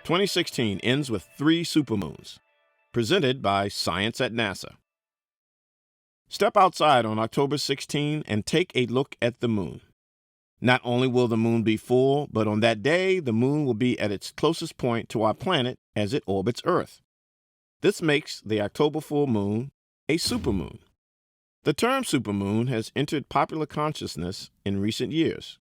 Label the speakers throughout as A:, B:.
A: 2016 ends with 3 supermoons. Presented by Science at NASA. Step outside on October 16 and take a look at the moon. Not only will the moon be full, but on that day, the moon will be at its closest point to our planet as it orbits Earth. This makes the October full moon a supermoon. The term supermoon has entered popular consciousness in recent years.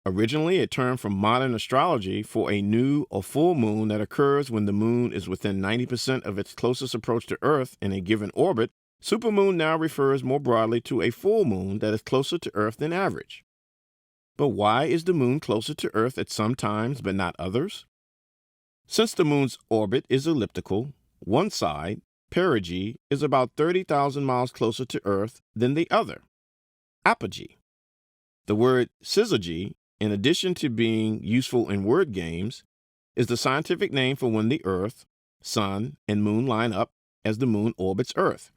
A: Originally a term from modern astrology for a new or full moon that occurs when the moon is within 90% of its closest approach to Earth in a given orbit, supermoon now refers more broadly to a full moon that is closer to Earth than average. But why is the moon closer to Earth at some times but not others? Since the moon's orbit is elliptical, one side, perigee, is about 30,000 miles closer to Earth than the other, apogee. The word syzygy, in addition to being useful in word games, is the scientific name for when the Earth, Sun, and Moon line up as the Moon orbits Earth.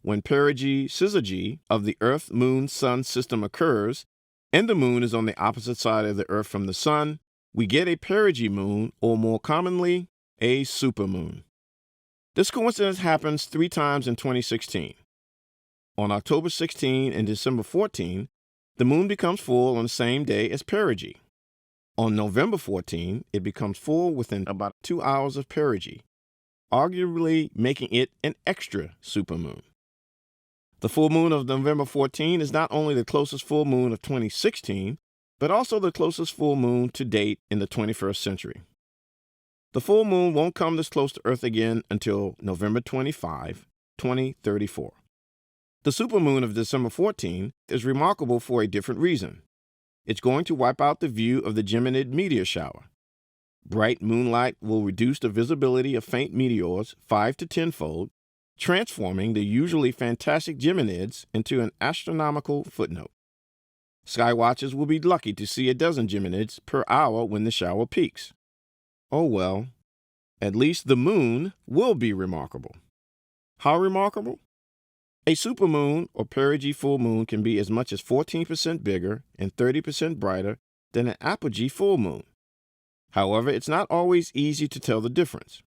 A: When perigee-syzygy of the Earth-Moon-Sun system occurs, and the Moon is on the opposite side of the Earth from the Sun, we get a perigee moon, or more commonly, a supermoon. This coincidence happens 3 times in 2016. On October 16 and December 14, the moon becomes full on the same day as perigee. On November 14, it becomes full within about 2 hours of perigee, arguably making it an extra supermoon. The full moon of November 14 is not only the closest full moon of 2016, but also the closest full moon to date in the 21st century. The full moon won't come this close to Earth again until November 25, 2034. The supermoon of December 14 is remarkable for a different reason. It's going to wipe out the view of the Geminid meteor shower. Bright moonlight will reduce the visibility of faint meteors 5 to 10-fold, transforming the usually fantastic Geminids into an astronomical footnote. Skywatchers will be lucky to see a dozen Geminids per hour when the shower peaks. Oh well, at least the moon will be remarkable. How remarkable? A supermoon or perigee full moon can be as much as 14% bigger and 30% brighter than an apogee full moon. However, it's not always easy to tell the difference.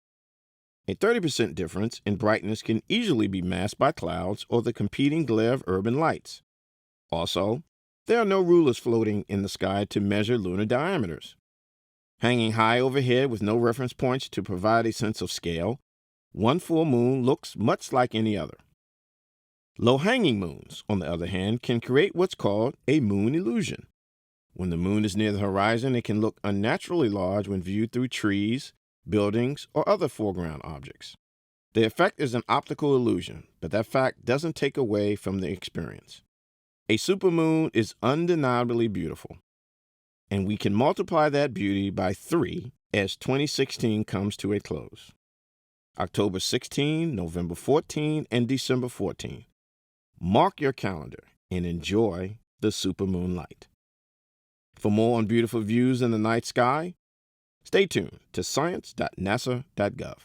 A: A 30% difference in brightness can easily be masked by clouds or the competing glare of urban lights. Also, there are no rulers floating in the sky to measure lunar diameters. Hanging high overhead with no reference points to provide a sense of scale, one full moon looks much like any other. Low-hanging moons, on the other hand, can create what's called a moon illusion. When the moon is near the horizon, it can look unnaturally large when viewed through trees, buildings, or other foreground objects. The effect is an optical illusion, but that fact doesn't take away from the experience. A supermoon is undeniably beautiful, and we can multiply that beauty by 3 as 2016 comes to a close. October 16, November 14, and December 14. Mark your calendar and enjoy the supermoon light. For more on beautiful views in the night sky, stay tuned to science.nasa.gov.